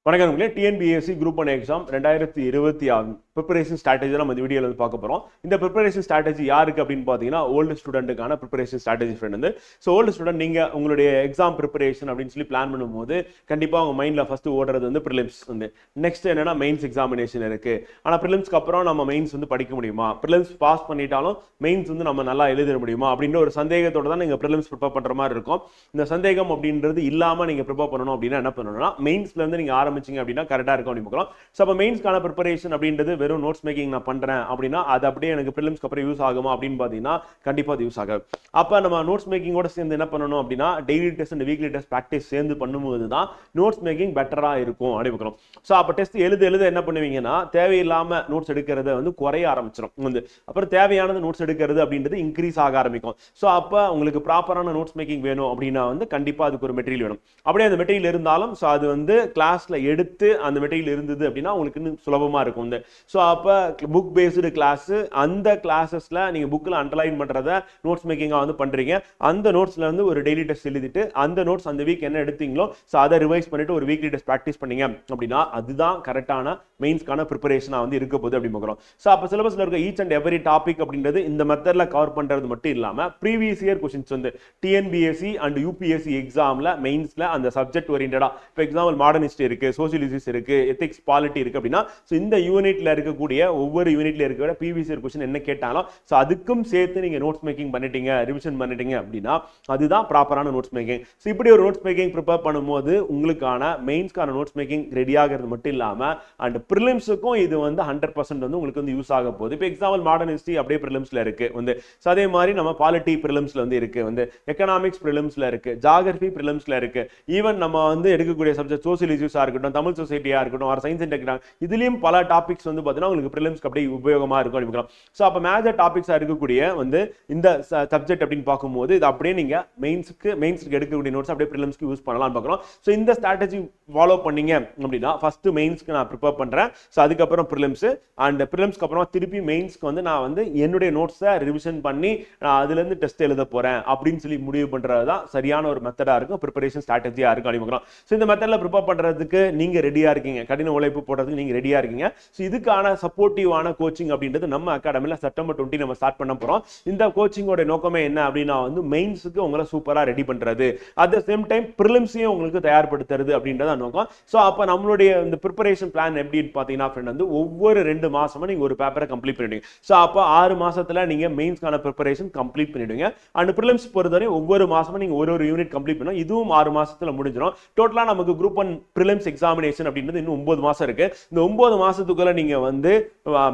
வணக்கம் TNPSC group 1 exam 2026 preparation strategy நம்ம இந்த வீடியோவில் பார்க்க போகிறோம். இந்த ப்ரிப்பரேஷன் ஸ்ட்ராட்டஜி யாருக்கு அப்படின்னு பார்த்தீங்கன்னா ஓல்டு ஸ்டூடெண்ட்டுக்கான ப்ரிப்பரேஷன் ஸ்ட்ராட்டஜி ஃப்ரெண்ட் வந்து. ஸோ ஓல்டு ஸ்டூடெண்ட் நீங்கள் உங்களுடைய எக்ஸாம் ப்ரிப்பரேஷன் அப்படின்னு சொல்லி பிளான் பண்ணும்போது கண்டிப்பாக உங்கள் மைண்டில் ஃபஸ்ட்டு ஓடுறது வந்து ப்ரிலிம்ஸ் வந்து. நெக்ஸ்ட் என்னன்னா மெயின்ஸ் எக்ஸாமினேஷன் இருக்குது. ஆனால் ப்ரிலிம்ஸ்க்கு அப்புறம் நம்ம மெயின்ஸ் வந்து படிக்க முடியுமா, ப்ரிலிம்ஸ் பாஸ் பண்ணிட்டாலும் மெயின்ஸ் வந்து நம்ம நல்லா எழுத முடியுமா அப்படின்ற ஒரு சந்தேகத்தோட தான் நீங்கள் ப்ரிலிம்ஸ் ப்ரிப்பேர் பண்ணுற மாதிரி இருக்கும். இந்த சந்தேகம் அப்படின்றது இல்லாமல் நீங்கள் ப்ரிப்பேர் பண்ணணும் அப்படின்னா என்ன பண்ணணும்னா மெயின்ஸ்லேருந்து நீங்கள் ஆரம்பிச்சிங்க அப்படின்னா கரெக்டாக இருக்கும் அப்படின்னு பார்க்கலாம். ஸோ அப்போ மெயின்ஸ்க்கான ப்ரிப்பரேஷன் அப்படின்றது வெறும் நோட்ஸ் மேக்கிங் நான் பண்ணுறேன் அப்படின்னா அது அப்படியே எனக்கு ப்ரிலிம்ஸ்க்கு அப்புறம் யூஸ் ஆகுமா அப்படின்னு பார்த்தீங்கன்னா கண்டிப்பாக அது யூஸ் ஆகாது. அப்போ நம்ம நோட்ஸ் மேக்கிங்கோட சேர்ந்து என்ன பண்ணணும் அப்படின்னா daily test and weekly test practice சேர்ந்து பண்ணும்போது தான் நோட்ஸ் மேக்கிங் பெட்டராக இருக்கும் அப்படின்னு பார்க்கலாம். ஸோ அப்போ டெஸ்ட் எழுத என்ன பண்ணுவீங்கன்னா தேவையில்லாமல் நோட்ஸ் எடுக்கிறத வந்து குறைய ஆரம்பிச்சிடும் வந்து. அப்புறம் தேவையானது நோட்ஸ் எடுக்கிறது அப்படின்றது இன்க்ரீஸ் ஆக ஆரம்பிக்கும். ஸோ அப்போ உங்களுக்கு ப்ராப்பரான நோட்ஸ் மேக்கிங் வேணும் அப்படின்னா வந்து கண்டிப்பாக அதுக்கு ஒரு மெட்டீரியல் வேணும். அப்படியே அந்த மெட்டீரியல் இருந்தாலும் ஸோ அது வந்து கிளாஸில் எடுத்து அந்த மெட்டீரியல் இருந்தது அப்படின்னா உங்களுக்கு இன்னும் சுலபமாக இருக்கும் வந்து. ஸோ அப்போ புக் பேஸ்டு கிளாஸ் அந்த கிளாஸஸில் நீங்கள் புக்கில் அண்டர்லைன் பண்ணுறத நோட்ஸ் மேக்கிங்காக வந்து பண்ணுறீங்க. அந்த நோட்ஸில் வந்து ஒரு டெய்லி டெஸ்ட் எழுதிட்டு அந்த நோட்ஸ் அந்த வீக் என்ன எடுத்தீங்களோ ஸோ அதை ரிவைஸ் பண்ணிட்டு ஒரு வீக்லி டெஸ்ட் ப்ராக்டிஸ் பண்ணீங்க அப்படின்னா அதுதான் கரெக்டான மெயின்ஸ்க்கான ப்ரிப்பரேஷனாக வந்து இருக்க போகுது அப்படின்னு பார்க்குறோம். ஸோ அப்போ சிலபஸில் இருக்க ஈச் அண்ட் எவரி டாபிக் அப்படின்றது இந்த மெத்தடில் கவர் பண்ணுறது மட்டும் இல்லாமல் ப்ரீவியஸ் இயர் கொஸ்டின்ஸ் வந்து டிஎன்பிஎஸ்சி அண்ட் யூபிஎஸ்சி எக்ஸாமில் மெயின்ஸில் அந்த சப்ஜெக்ட் ஓரியன்டாக இப்போ எக்ஸாம்பிள் மாடர்ன் ஹிஸ்டரி இருக்குது, சோசியலிசிஸ் இருக்குது, எத்திக்ஸ் பாலிட்டி இருக்குது அப்படின்னா ஸோ இந்த யூனிட்ல இருக்கக்கூடிய ஒவ்வொரு யூனிட்ல இருக்கிற ப்ரீவியஸ் இயர் கொஸ்டின் என்ன கேட்டாலும் ஸோ அதுக்கும் சேர்த்து நீங்கள் நோட்ஸ் மேக்கிங் பண்ணிட்டீங்க, ரிவிஷன் பண்ணிட்டீங்க அப்படின்னா அதுதான் ப்ராப்பரான நோட்ஸ் மேக்கிங். ஸோ இப்படி ஒரு நோட்ஸ் மேக்கிங் ப்ரிப்பேர் பண்ணும்போது உங்களுக்கான மெயின்ஸ்க்கான நோட்ஸ் மேக்கிங் ரெடி ஆகிறது மட்டும் இல்லாமல் அண்ட் ப்ரிலிம்ஸுக்கும் இது வந்து 100% வந்து உங்களுக்கு வந்து யூஸ் ஆக போகுது. இப்போ எக்ஸாம்பிள் மாடர்ன் ஹிஸ்டரி அப்படியே ப்ரிலிம்ஸ்ல இருக்கு வந்து. ஸோ அதே மாதிரி நம்ம பாலிட்டி ப்ரிலிம்ஸ்ல வந்து இருக்கு வந்து, எக்கனாமிக்ஸ் ப்ரிலிம்ஸ்ல இருக்கு, ஜாகிரபி ப்ரிலிம்ஸ்ல இருக்கு, ஈவன் நம்ம வந்து எடுக்கக்கூடிய சப்ஜெக்ட் சோசியலிசிஸா இருக்கட்டும், தமிழ் சொசைட்டியா இருக்கட்டும், ஆர் சயின்ஸ் அண்ட் டெக்னாலஜி இதுலயும் பல டாபிக்ஸ் வந்து பார்த்தீங்கன்னா உங்களுக்கு ப்ரிலிம்ஸ்க்கு அப்படியே உபயோகமா இருக்கும் அப்படின்னு. ஸோ அப்போ மேஜர் டாபிக்ஸாக இருக்கக்கூடிய வந்து இந்த சப்ஜெக்ட் அப்படின்னு பார்க்கும்போது இது அப்படியே நீங்க மெயின்ஸ்க்கு எடுக்கக்கூடிய நோட்ஸ் அப்படியே ப்ரிலிம்ஸ்க்கு யூஸ் பண்ணலாம்னு பார்க்குறோம். ஸோ இந்த ஸ்ட்ராட்டஜி ஃபாலோ பண்ணீங்க அப்படின்னா ஃபர்ஸ்ட் மெயின்ஸ்க்கு நான் ப்ரிப்பேர் பண்றேன், ஸோ அதுக்கப்புறம் ப்ரிலிம்ஸ் அண்ட் ப்ரிலிம்ஸ்க்கு அப்புறம் திருப்பி மெயின்ஸ்க்கு வந்து நான் வந்து என்னுடைய நோட்ஸை ரிவிஷன் பண்ணி நான் அதுலேருந்து டெஸ்ட் எழுத போறேன் அப்படின்னு சொல்லி முடிவு பண்றது தான் சரியான ஒரு மெத்தடா இருக்கும், ப்ரிப்பரேஷன் ஸ்ட்ராட்டஜியா இருக்கும் அப்படின்னு பார்க்குறோம். ஸோ இந்த மெத்தடில் ப்ரிப்பேர் பண்றதுக்கு நீங்க ரெடியா இருக்கீங்க, கடின உழைப்பு போடுறதுக்கு நீங்க ரெடியா இருக்கீங்க. ஸோ இதுக்கான சப்போர்ட்டிவான கோச்சிங் அப்படின்றது நம்ம அகாடமியில் செப்டம்பர் 20 நம்ம ஸ்டார்ட் பண்ண போறோம். இந்த கோச்சிங்கோட நோக்கமே என்ன அப்படின்னா வந்து மெயின்ஸுக்கு உங்களை சூப்பரா ரெடி பண்றது, அட் த சேம் டைம் ப்ரிலிம்ஸையும் உங்களுக்கு தயார்படுத்துறது அப்படின்றத நோக்கம். ஸோ அப்போ நம்மளுடைய இந்த ப்ரிப்பரேஷன் பிளான் எப்படின்னு பார்த்தீங்கன்னா ஃப்ரெண்ட் வந்து ஒவ்வொரு 2 மாசமும் நீங்க ஒரு பேப்பரை கம்ப்ளீட் பண்ணிடுவீங்க. ஸோ அப்போ 6 மாசத்துல நீங்க மெயின்ஸ்க்கான ப்ரிப்பரேஷன் கம்ப்ளீட் பண்ணிடுவீங்க. அண்ட் ப்ரிலிம்ஸ் பொறுத்தவரை ஒவ்வொரு மாசமும் நீங்க ஒரு யூனிட் கம்ப்ளீட் பண்ணணும். இதுவும் 6 மாசத்துல முடிஞ்சிடும். டோட்டலா நமக்கு குரூப் 1 ப்ரிலிம்ஸ் எக்ஸாமினேஷன் அப்படின்றது இன்னும் 9 மாசம் இருக்கு. இந்த 9 மாசத்துக்குள்ள நீங்க வந்து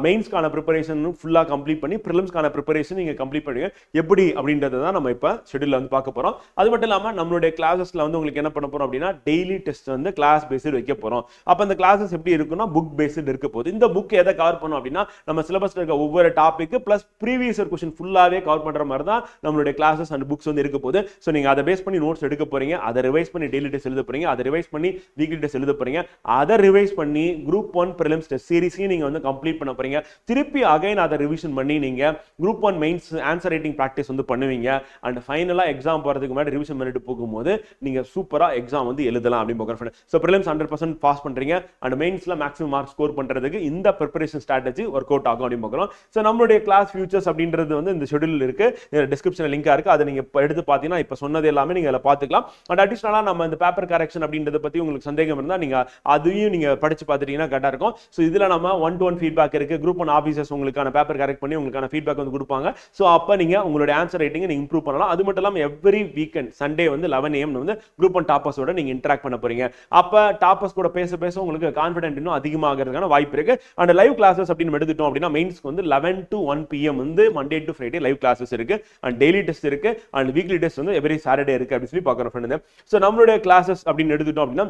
மெயின்ஸ்க்கான ப்ரிப்பரேஷன் ஃபுல்லா கம்ப்ளீட் பண்ணி ப்ரிலிம்ஸ்க்கான ப்ரிப்பரேஷன் நீங்க கம்ப்ளீட் பண்ணுவீங்க. எப்படி அப்படின்றத தான் நம்ம இப்ப ஷெட்யூல்ல வந்து பார்க்க போறோம். அது மட்டும் இல்லாம நம்மளுடைய கிளாஸஸ்ல வந்து உங்களுக்கு என்ன பண்ண போறோம் அப்படின்னா டெய்லி டெஸ்ட் வந்து கிளாஸ் பேஸ்டு வைக்க போறோம். அப்ப அந்த கிளாஸஸ் எப்படி இருக்குன்னா புக் பேஸ்டு இருக்க போகுது. இந்த புக் எதை கவர் பண்ணும் அப்படின்னா நம்ம சிலபஸ்ல இருக்க ஒவ்வொரு topic plus previous year question ஃபுல்லாவே கவர் பண்ற மாதிரி தான் நம்மளுடைய கிளாஸஸ் அண்ட் புக்ஸ் வந்து இருக்க போகுது. சோ நீங்க அதை பேஸ் பண்ணி நோட்ஸ் எடுக்க போறீங்க, அதை ரிவைஸ் பண்ணி டெய்லி டெஸ்ட் எழுத போறீங்க, அதை ரிவைஸ் பண்ணி வீக்லி டெஸ்ட் எழுத போறீங்க, அதை ரிவைஸ் பண்ணி குரூப் 1 ப்ரிலிம்ஸ் டெஸ்ட் சீரிஸையும் நீங்க வந்து கம்ப்ளீட் பண்ண போறீங்க. திருப்பி அகைன் அதை ரிவிஷன் பண்ணி நீங்க group 1 mains answer writing practice வந்து பண்ணுவீங்க. அண்ட் ஃபைனலா எக்ஸாம் போறதுக்கு முன்னாடி ரிவிஷன் பண்ணிட்டு போகும்போது நீங்க சூப்பரா எக்ஸாம் வந்து எழுதலாம் அப்படின்னு பார்க்குறேன். ஸோ ப்ரிலிம்ஸ் 100% பாஸ் பண்றீங்க அண்ட் மெயின்ஸ்ல மேக்ஸிமம் மார்க் ஸ்கோர் பண்றதுக்கு இந்த ப்ரிப்பரேஷன் ஸ்ட்ராட்டஜி ஒர்க் அவுட் ஆகும் அப்படின்னு பார்க்குறோம். ஸோ நம்மளுடைய கிளாஸ் ஃபியூச்சர்ஸ் அப்படின்றது வந்து இந்த ஷெட்யூல் இருக்கு, டிஸ்கிரிப்ஷன்ல லிங்கா இருக்கு, அதை நீங்க எடுத்து பார்த்தீங்கன்னா இப்போ சொன்னது எல்லாமே நீங்க அதில் பார்த்துக்கலாம். அண்ட் அடிஷனலா நம்ம இந்த பேப்பர் கரெக்ஷன் அப்படின்றத பத்தி உங்களுக்கு சந்தேகம் இருந்தால் நீங்க அதையும் நீங்க படிச்சு பார்த்துட்டீங்கன்னா கரெக்டாக இருக்கும். ஸோ இதுல நம்ம 1-to-1 ஃபீட்பேக் இருக்கு. குரூப் 1 ஆஃபீஸர்ஸ் உங்களுக்கான பேப்பர் கரெக்ட் பண்ணி உங்களுக்கான ஃபீட்பேக் வந்து கொடுப்பாங்க. ஸோ அப்போ நீங்க உங்களுடைய ஆன்சர் ரைட்டிங் நீங்க இம்ப்ரூவ் பண்ணலாம். அது மட்டும் இல்லாமல் எவ்ரி வீக்கெண்ட் சண்டே வந்து 11 AM வந்து குரூப் 1 டாப்பர்ஸோட நீங்க இன்டராக்ட் பண்ண போறீங்க. அப்போ டாப்பர்ஸ் கூட பேச உங்களுக்கு கான்ஃபிடென்ட் இன்னும் அதிகமாகிறதுக்கான வாய்ப்பு இருக்கு. அண்ட் லைவ் கிளாஸஸ் அப்படின்னு எடுத்துட்டோம் அப்படின்னா மெயின்ஸ்க்கு வந்து 11 to 1 PM வந்து Monday to Friday live classes இருக்கு. அண்ட் டெய்லி டெஸ்ட் இருக்கு அண்ட் வீக்லி டெஸ்ட் வந்து எவ்ரி சாட்டர்டே இருக்கு அப்படின்னு சொல்லி பார்க்குறோம் ஃப்ரெண்ட். ஸோ நம்மளுடைய கிளாஸஸ் அப்படின்னு எடுத்துட்டோம் அப்படின்னா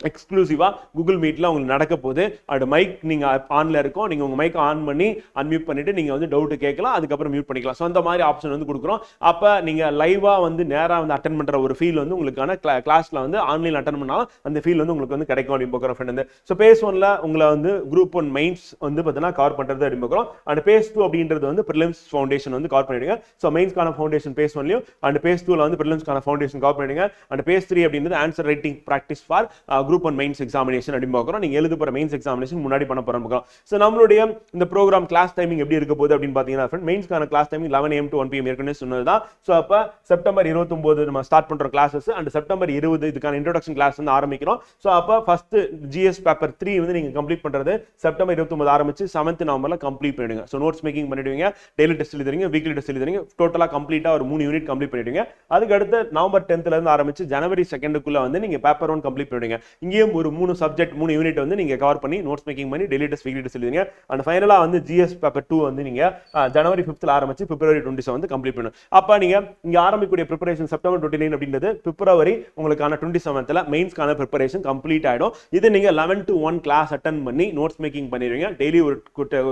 எக்ஸ்க்ளூசிவா கூகுள் மீட்ல உங்களுக்கு நடக்க போகுது. அண்ட் மைக் நீங்க ஆன்ல இருக்கும், நீங்க உங்க மைக் ஆன் பண்ணி அன்மியூட் பண்ணிட்டு நீங்க வந்து டவுட் கேட்கலாம், அதுக்கப்புறம் மியூட் பண்ணிக்கலாம். ஸோ அந்த மாதிரி ஆப்ஷன் வந்து கொடுக்குறோம். அப்ப நீங்க லைவா வந்து நேரா வந்து அட்டன் பண்ற ஒரு ஃபீல் வந்து உங்களுக்கான கிளாஸ்ல வந்து ஆன்லைன் அட்டன் பண்ணாலும் அந்த ஃபீல் வந்து உங்களுக்கு வந்து கிடைக்கும் அப்படின்னு பார்க்குறோம் ஃப்ரெண்ட். ஸோ பேஸ் 1ல உங்களை வந்து குரூப் 1 மெயின்ஸ் வந்து பார்த்தீங்கன்னா கவர் பண்றது அப்படின்னு பார்க்குறோம். அண்ட் பேஸ் 2 அப்படின்றது வந்து ப்ரிலிம்ஸ் ஃபவுண்டேஷன் வந்து கவர் பண்ணிடுங்க. ஸோ மெயின்ஸ்க்கான ஃபவுண்டேஷன் பேஸ் 1லயும் அண்ட் பேஸ் 2ல வந்து ப்ரிலிம்ஸ்க்கான ஃபவுண்டேஷன் கவர் பண்ணிடுங்க. அண்ட் பேஸ் 3 அப்படின்றது answer writing practice for group one mains examination அப்படின்னு பார்க்குறோம். நீங்க எழுத போற மெயின்ஸ் எக்ஸாமினேஷன் முன்னாடி பண்ண போறோம். ஸோ நம்மளுடைய இந்த ப்ரோக்ராம் கிளாஸ் டைமிங் எப்படி இருக்க போகுது அப்படின்னு பார்த்தீங்கன்னா மெயின்ஸ்க்கான class timing 11 AM to 1 PM ஏற்கனவே சொன்னதுதான். ஸோ அப்போ செப்டம்பர் 29 நம்ம ஸ்டார்ட் பண்ற கிளாஸஸ் அண்ட் செப்டம்பர் 20 இதுக்கான இன்ட்ரோடக்ஷன் கிளாஸ் வந்து ஆரம்பிக்கிறோம். ஸோ அப்போ ஃபர்ஸ்ட் GS பேப்பர் 3 வந்து நீங்க கம்ப்ளீட் பண்றது செப்டம்பர் 29 ஆரம்பிச்சு 7th நவம்பர்ல கம்ப்ளீட் பண்ணிடுங்க. ஸோ நோட்ஸ் மேக்கிங் பண்ணிடுவீங்க, டெய்லி டெஸ்ட் எழுதுறீங்க, வீக்லி டெஸ்ட் எழுதுறீங்க, டோட்டலா கம்ப்ளீட்டா ஒரு 3 யூனிட் கம்ப்ளீட் பண்ணிடுவீங்க. அதுக்கு அடுத்து நவம்பர் 10th இருந்து ஆரம்பிச்சு ஜனவரி 2க்குள்ள வந்து நீங்க பேப்பர் 1 கம்ப்ளீட் பண்ணிடுங்க. இங்கேயும் ஒரு 3 சப்ஜெக்ட் 3 யூனிட் வந்து நீங்க கவர் பண்ணி நோட்ஸ் மேக்கிங் பண்ணி டெய்லி டெஸ்ட் வீக்லி டெஸ்ட் எழுதுங்க. அண்ட் ஃபைனலா வந்து GS பேப்பர் 2 வந்து நீங்க ஜனவரி 5th ஆரம்பிச்சு பிப்ரவரி 27 வந்து கம்ப்ளீட் பண்ணணும். அப்ப நீங்க இங்க ஆரம்பிக்கக்கூடிய ப்ரிப்பரேஷன் செப்டம்பர் 29 அப்படின்றது பிப்ரவரி உங்களுக்கான 27th மெயின்ஸ்க்கான ப்ரிப்பரேஷன் கம்ப்ளீட் ஆயிடும். இது நீங்க 11 to 1 கிளாஸ் அட்டெண்ட் பண்ணி நோட்ஸ் மேக்கிங் பண்ணிடுவீங்க, டெய்லி ஒரு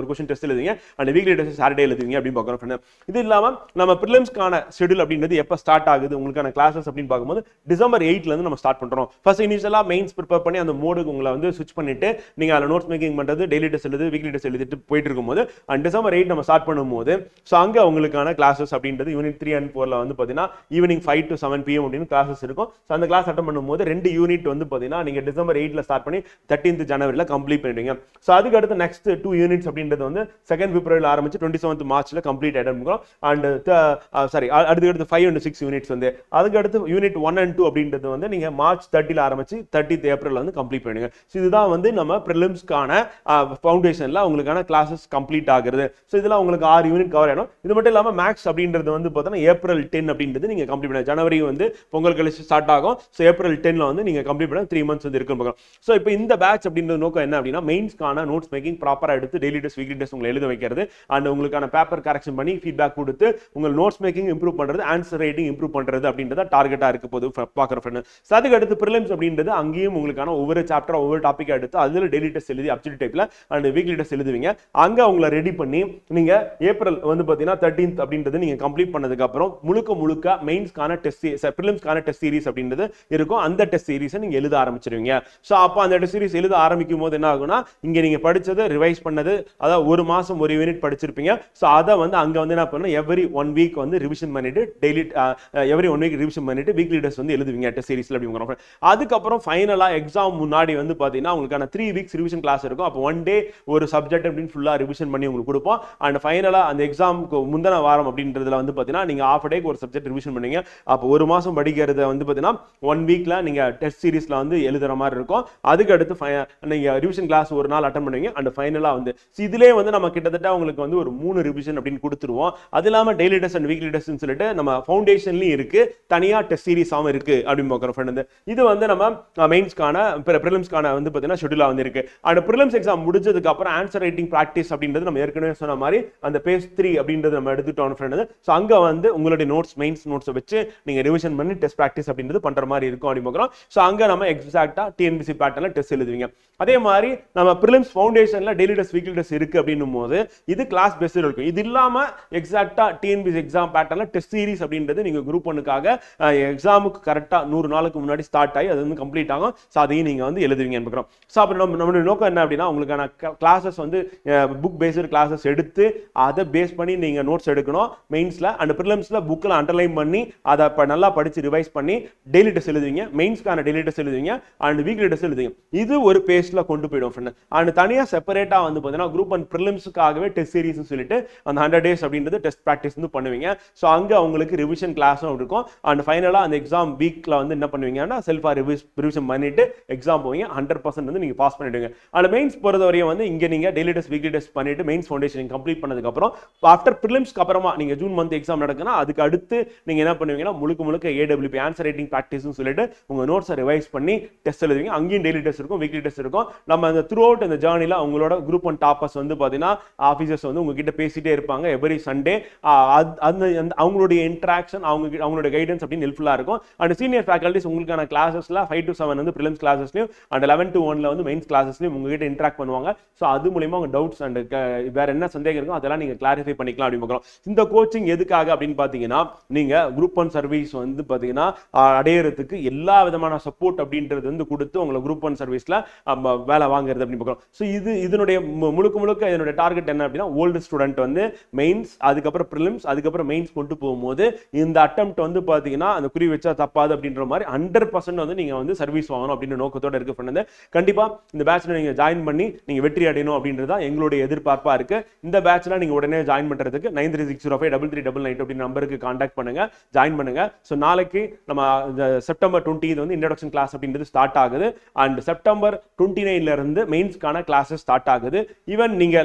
क्वेश्चन டெஸ்ட் எழுதுவீங்க அண்ட் வீக்லி டெஸ்ட் சாட்டர்டே எழுதுவீங்க அப்படின்னு பார்க்குறோம். இது இல்லாம நம்ம பிரிலிம்ஸ்க்கான ஷெட்யூல் அப்படின்றது எப்ப ஸ்டார்ட் ஆகுது உங்களுக்கான கிளாஸஸ் அப்படின்னு பார்க்கும்போது டிசம்பர் 8ல இருந்து நம்ம ஸ்டார்ட் பண்றோம். ஃபர்ஸ்ட் இனிஷியலா மெயின்ஸ் ப்ரிப்பேர் பண்ணி அந்த மோடுக்கு உங்களை வந்து ஸ்விட்ச் பண்ணிட்டு நீங்க அதில் நோட்ஸ் மேக்கிங் பண்றது, டெய்லி டெஸ்ட் எழுது, வீக்லி டெஸ்ட் எழுதிட்டு போயிட்டு இருக்கும்போது அண்ட் டிசம்பர் 8 நம்ம ஸ்டார்ட் பண்ணும்போது ஸோ அங்க உங்களுக்கான கிளாஸஸ் அப்படின்றது யூனிட் 3 and 4ல வந்து பாத்தீங்கன்னா ஈவினிங் 5 to 7 PM அப்படின்னு கிளாஸஸ் இருக்கும். ஸோ அந்த கிளாஸ் அட்டன் பண்ணும்போது 2 யூனிட் வந்து பாத்தீங்கன்னா நீங்க டிசம்பர் 8ல ஸ்டார்ட் பண்ணி 13th ஜனவரில கம்ப்ளீட் பண்ணிடுவீங்க. ஸோ அதுக்கு அடுத்து நெக்ஸ்ட் 2 யூனிட்ஸ் அப்படின்றது வந்து 2nd பிப்ரவரியில் ஆரம்பிச்சு 27th மார்ச்ல கம்ப்ளீட் ஆயிடும். அண்ட் சாரி அடுத்து 5 and 6 யூனிட்ஸ் வந்து அதுக்கு அடுத்து யூனிட் 1 and 2 அப்படின்றது வந்து நீங்க மார்ச் 30ல ஆரம்பிச்சு 30th ஏப்ரல் வந்து கம்ப்ளீட் பண்ணுங்க. ஸோ இதுதான் வந்து நம்ம பிரிலிம்ஸ்க்கான ஃபவுண்டேஷன்ல உங்களுக்கான கிளாஸஸ் கம்ப்ளீட் ஆகுறது. ஸோ இதெல்லாம் உங்களுக்கு 6 யூனிட் கவர் ஆயிடும். இது மட்டும் இல்லாம மேக்ஸ் அப்படின்றது வந்து பார்த்தீங்கன்னா ஏப்ரல் 10 அப்படின்றது நீங்க கம்ப்ளீட் பண்ண ஜனவரி வந்து பொங்கல் கழிச்சு ஸ்டார்ட் ஆகும். ஸோ ஏப்ரல் 10ல வந்து நீங்க கம்ப்ளீட் பண்ண 3 months வந்து இருக்கும். ஸோ இப்போ இந்த பேட்ச் அப்படின்ற நோக்கம் என்ன அப்படின்னா மெயின்ஸ்க்கான நோட்ஸ் மேக்கிங் ப்ராப்பரா எடுத்து டெய்லி டெஸ்ட் வீக்லி டெஸ்ட் உங்களை எழுத வைக்கிறது அண்ட் உங்களுக்கான பேப்பர் கரெக்ஷன் பண்ணி ஃபீட்பேக் கொடுத்து உங்கள் நோட்ஸ் மேக்கிங் இம்ப்ரூவ் பண்றது, ஆன்சர் ரைட்டிங் இம்ப்ரூவ் பண்றது அப்படின்றத டார்கெட்டா இருக்க போது பார்க்குற ஃப்ரெண்ட். ஸோ அதுக்கு அடுத்து பிரிலிம்ஸ் அப்படின்றது அங்கேயும் உங்களுக்கான ஒவ்வொரு சாப்டர் ஒவ்வொரு டாபிக் எடுத்து அதில் டெய்லி டெஸ்ட் எழுதி அப்ஜெக்டிவ் டைப்ல அண்ட் வீக்லி டெஸ்ட் எழுதுவீங்க. அங்க உங்களை ரெடி பண்ணி நீங்க ஏப்ரல் வந்து பாத்தீங்கன்னா 13th அப்படின்றது நீங்க கம்ப்ளீட் பண்ணதுக்கு அப்புறம் முழுக்க மெயின்ஸ்க்கான டெஸ்ட் பிரிலிம்ஸ்க்கான டெஸ்ட் சீரிஸ் அப்படின்றது இருக்கும். அந்த டெஸ்ட் சீரிஸை நீங்க எழுத ஆரம்பிச்சிருவீங்க. ஸோ அப்போ அந்த டெஸ்ட் சீரிஸ் எழுத ஆரம்பிக்கும் போது என்ன ஆகும்னா இங்க நீங்க படிச்சது ரிவைஸ் பண்ணது அதாவது ஒரு மாசம் ஒரு யூனிட் படிச்சிருப்பீங்க. ஸோ அதை வந்து அங்க வந்து என்ன பண்ணணும் எவ்ரி 1 week வந்து ரிவிஷன் பண்ணிட்டு டெய்லி எவ்ரி 1 week ரிவிஷன் பண்ணிட்டு வீக்லி டெஸ்ட் வந்து எழுதுவீங்க டெஸ்ட் சீரிஸ்ல அப்படிங்கிற. அதுக்கப்புறம் ஃபைனலா எக்ஸாம் முன்னாடி வந்து பாத்தீங்கன்னா உங்களுக்கான 3 weeks ரிவிஷன் கிளாஸ் இருக்கும். அப்போ 1 day ஒரு சப்ஜெக்ட் அப்படின்னு ஃபுல்லா ரிவிஷன் பண்ணி உங்களுக்கு கொடுப்போம். அண்ட் ஃபைனலா அந்த எக்ஸாமுக்கு முந்தின வாரம் அப்படின்றதுல வந்து பாத்தீங்கன்னா நீங்க half a day ஒரு சப்ஜெக்ட் ரிவிஷன் பண்ணீங்க. அப்போ ஒரு மாசம் படிக்கிறத வந்து பாத்தீங்கன்னா 1 weekல நீங்க டெஸ்ட் சீரிஸ்ல வந்து எழுதுற மாதிரி இருக்கும். அதுக்கு அடுத்து நீங்க ரிவிஷன் கிளாஸ் ஒரு நாள் அட்டன் பண்ணுவீங்க. அண்ட் ஃபைனலா வந்து இதுலயே வந்து நம்ம கிட்டத்தட்ட உங்களுக்கு வந்து ஒரு 3 ரிவிஷன் அப்படின்னு கொடுத்துருவோம். அது இல்லாம டெய்லி டெஸ்ட் அண்ட் வீக்லி டெஸ்ட்னு சொல்லிட்டு நம்ம ஃபவுண்டேஷன்லயும் இருக்கு, தனியா டெஸ்ட் சீரிஸாவும் இருக்கு அப்படின்னு பார்க்குறோம் ஃப்ரெண்ட். இது வந்து நம்ம மெயின்ஸ்க்கான பிரிலிம்ஸ்க்கான வந்து பாத்தீங்கன்னா ஷெட்யூலா வந்து இருக்கு. அண்ட் பிரிலிம்ஸ் எக்ஸாம் முடிஞ்சதுக்கு அப்புறம் ஆன்சர் ரைட்டிங் பிராக்டிஸ் அப்படின்றது நம்ம ஏற்கனவே சொன்ன மாதிரி அந்த பேஜ் 3 அப்படின்றது நம்ம எடுத்துட்டோம் ஃப்ரெண்ட். ஸோ அங்க வந்து உங்களுடைய நோட்ஸ் மெயின்ஸ் நோட்ஸை வச்சு நீங்க ரிவிஷன் பண்ணி டெஸ்ட் பிராக்டிஸ் அப்படின்றது பண்ற மாதிரி இருக்கும் அப்படின்னு பார்க்குறோம். ஸோ அங்க நம்ம எக்ஸாக்டா TNPSC பேட்டர்ல டெஸ்ட் எழுதுவீங்க. அதே மாதிரி நம்ம பிரிலிம்ஸ் ஃபவுண்டேஷன்ல டெய்லி டெஸ்ட் வீக்லி டெஸ்ட் இருக்கு அப்படின்னும் போது இது கிளாஸ் பேஸ்ட் இருக்கும். இது இல்லாம எக்ஸாக்டா TNPSC எக்ஸாம் பேட்டர்ல டெஸ்ட் சீரிஸ் அப்படின்றது நீங்க குரூப் 1க்காக எக்ஸாமுக்கு கரெக்டா 100 நாளுக்கு முன்னாடி ஸ்டார்ட் ஆகி அது வந்து கம்ப்ளீட் ஆகும். ஸோ அதையும் நீங்க வந்து எழுதுவீங்க பார்க்குறோம். ஸோ அப்போ நம்மளுடைய நோக்கம் என்ன அப்படின்னா உங்களுக்கான கிளாஸஸ் வந்து புக் பேஸ்டு கிளாஸஸ் எடுத்து அதை பேஸ் பண்ணி நீங்க நோட்ஸ் எடுக்கணும் மெயின்ஸ்ல அண்ட் பிரிலிம்ஸ்ல புக்ல அண்டர்லைன் பண்ணி அதை நல்லா படிச்சு ரிவைஸ் பண்ணி டெய்லி டெஸ்ட் எழுதுவீங்க, மெயின்ஸ்க்கான டெய்லி டெஸ்ட் எழுதுவீங்க அண்ட் வீக்லி டெஸ்ட் எழுதுவீங்க. இது ஒரு பேஸ்ல கொண்டு போயிடும் ஃப்ரெண்ட். அண்ட் தனியா செப்பரேட்டா வந்து பாத்தீங்கன்னா குரூப் 1 பிரிலிம்ஸ்க்காகவே டெஸ்ட் சீரிஸ் சொல்லிட்டு அந்த 100 days அப்படின்றது டெஸ்ட் பிராக்டிஸ் வந்து பண்ணுவீங்க. ஸோ அங்க உங்களுக்கு ரிவிஷன் கிளாஸும் இருக்கும். அண்ட் ஃபைனலா அந்த எக்ஸாம் வீக்ல வந்து என்ன பண்ணுவீங்கன்னா செல்ஃபா ரிவிஷன் பண்ணிட்டு எக்ஸாம் போவீங்க. 100% வந்து நீங்க பாஸ் பண்ணிடுங்க. அண்ட் மெயின்ஸ் பொறுத்தவரையும் வந்து இங்க நீங்க டெய்லி டெஸ்ட் வீக்லி டெஸ்ட் பண்ணிட்டு மெயின்ஸ் ஃபவுண்டேஷன் கம்ப்ளீட் பண்ணதுக்கு அப்புறம் ஆஃப்டர் பிரிலிம்ஸ்க்கு அப்புறமா நீங்க ஜூன் மந்த் எக்ஸாம் நடக்குன்னா அதுக்கு அடுத்து நீங்க என்ன பண்ணுவீங்கன்னா முழுக்க AWP ஆன்சர் ரைட்டிங் பிராக்டிஸ்னு சொல்லிட்டு உங்க நோட்ஸை ரிவைஸ் பண்ணி டெஸ்ட் எழுதுவீங்க. அங்கேயும் டெய்லி டெஸ்ட் இருக்கும், வீக்லி டெஸ்ட் இருக்கும். நம்ம அந்த த்ரூ அவுட் இந்த ஜேர்னில உங்களோட குரூப் 1 டாப்பர்ஸ் வந்து பாத்தீங்கன்னா ஆஃபீஸர்ஸ் வந்து உங்ககிட்ட பேசிட்டே இருப்பாங்க எவ்ரி சண்டே. அவங்களுடைய இன்டராக்ஷன் அவங்களுடைய கைடன்ஸ் அப்படின்னு ஹெல்ப்ஃபுல்லா இருக்கும். அண்ட் சீனியர் ஃபேக்கல்டிஸ் உங்களுக்கான கிளாஸஸ்ல 5 to 7 வந்து பிரிலிம்ஸ் கிளாஸஸ்லயும் அண்ட் 11 to 1ல வந்து மெயின்ஸ் கிளாஸஸ்லயும் உங்ககிட்ட இன்டராக்ட் பண்ணுவாங்க. ஸோ அது மூலமா உங்க டவுட்ஸ் அண்ட் வேற என்ன சந்தேகம் இருக்கும் அதெல்லாம் நீங்க கிளாரிஃபை பண்ணிக்கலாம் அப்படின்னு பார்க்கலாம். இந்த கோச்சிங் எதுக்காக அப்படின்னு பாத்தீங்கன்னா நீங்க குரூப் 1 சர்வீஸ் வந்து பாத்தீங்கன்னா அடையறதுக்கு எல்லா விதமான சப்போர்ட் அப்படின்றது வந்து கொடுத்து உங்களை குரூப் 1 சர்வீஸ்ல வேலை வாங்குறது அப்படின்னு பார்க்கலாம். ஸோ இதனுடைய முழுக்க இதனுடைய டார்கெட் என்ன அப்படின்னா ஓல்டு ஸ்டூடெண்ட் வந்து மெயின்ஸ் அதுக்கப்புறம் பிரிலிம்ஸ் அதுக்கப்புறம் மெயின்ஸ் கொண்டு போகும்போது இந்த அட்டெம்ப்ட் வந்து பாத்தீங்கன்னா அந்த குறி வச்சா தப்பாது அப்படின்ற மாதிரி 100% வந்து நீங்க வந்து சர்வீஸ் வாங்கணும் ஆகணும் அப்படின்னு நோக்கத்தோட இருக்கு ஃப்ரெண்ட். கண்டிப்பா இந்த பேட்ச்ல நீங்க ஜாயின் பண்ணி நீங்க வெற்றி அடையணும் அப்படின்றதா எங்களுடைய எதிர்பார்ப்பா இருக்கு. இந்த பேட்ச்ல நீங்க உடனே ஜாயின் பண்றதுக்கு 93605339 அப்படின்ற நம்பருக்கு கான்டாக்ட் பண்ணுங்க, ஜாயின் பண்ணுங்க. ஸோ நாளைக்கு நம்ம செப்டம்பர் 20 வந்து இன்ட்ரோடக்ஷன் கிளாஸ் அப்படின்றது ஸ்டார்ட் ஆகுது. அண்ட் செப்டம்பர் 29ல இருந்து மெயின்ஸ்க்கான கிளாஸஸ் ஸ்டார்ட் ஆகுது. ஈவன் நீங்க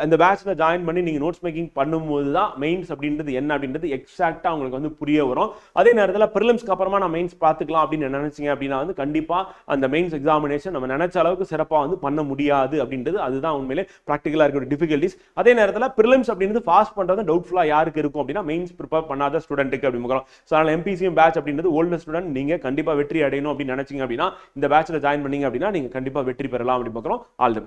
இந்த பேட்ச்ல ஜாயின் பண்ணி நீங்க நோட்ஸ் மேக்கிங் பண்ணும்போது தான் மெயின்ஸ் அப்படின்றது என்ன அப்படின்றது எக்ஸாக்டா உங்களுக்கு வந்து புரிய வரும். அதே நேரத்தில் ப்ரிலிம்ஸ்க்கு அப்புறமா நான் மெயின்ஸ் பார்த்துக்கலாம் அப்படின்னு நினைச்சீங்க அப்படின்னா வந்து கண்டிப்பா அந்த மெயின்ஸ் எக்ஸாமினேஷன் நம்ம நினைச்ச அளவுக்கு சிறப்பாக வந்து பண்ண முடியாது அப்படின்றது அதுதான் உண்மையிலே ப்ராக்டிகலா இருக்கிற டிஃபிகல்டிஸ். அதே நேரத்தில் ப்ரிலிம்ஸ் அப்படின்றது பாஸ் பண்றது டவுட்ஃபுல்லா யாருக்கு இருக்கும் அப்படின்னா மெயின்ஸ் ப்ரிப்பேர் பண்ணாத ஸ்டூடெண்ட்டுக்கு அப்படி முக்கலாம். ஸோ அதனால எம்பிசிஎம் பேட்ச் அப்படின்றது ஓல்டர் ஸ்டூடெண்ட் நீங்க கண்டிப்பா வெற்றி அடையணும் அப்படின்னு நினைச்சீங்க அப்படின்னா இந்த பேட்ச்ல ஜாயின் பண்ணீங்க அப்படின்னா நீங்க கண்டிப்பா வெற்றி பெறலாம் அப்படி பார்க்குறோம். All the best.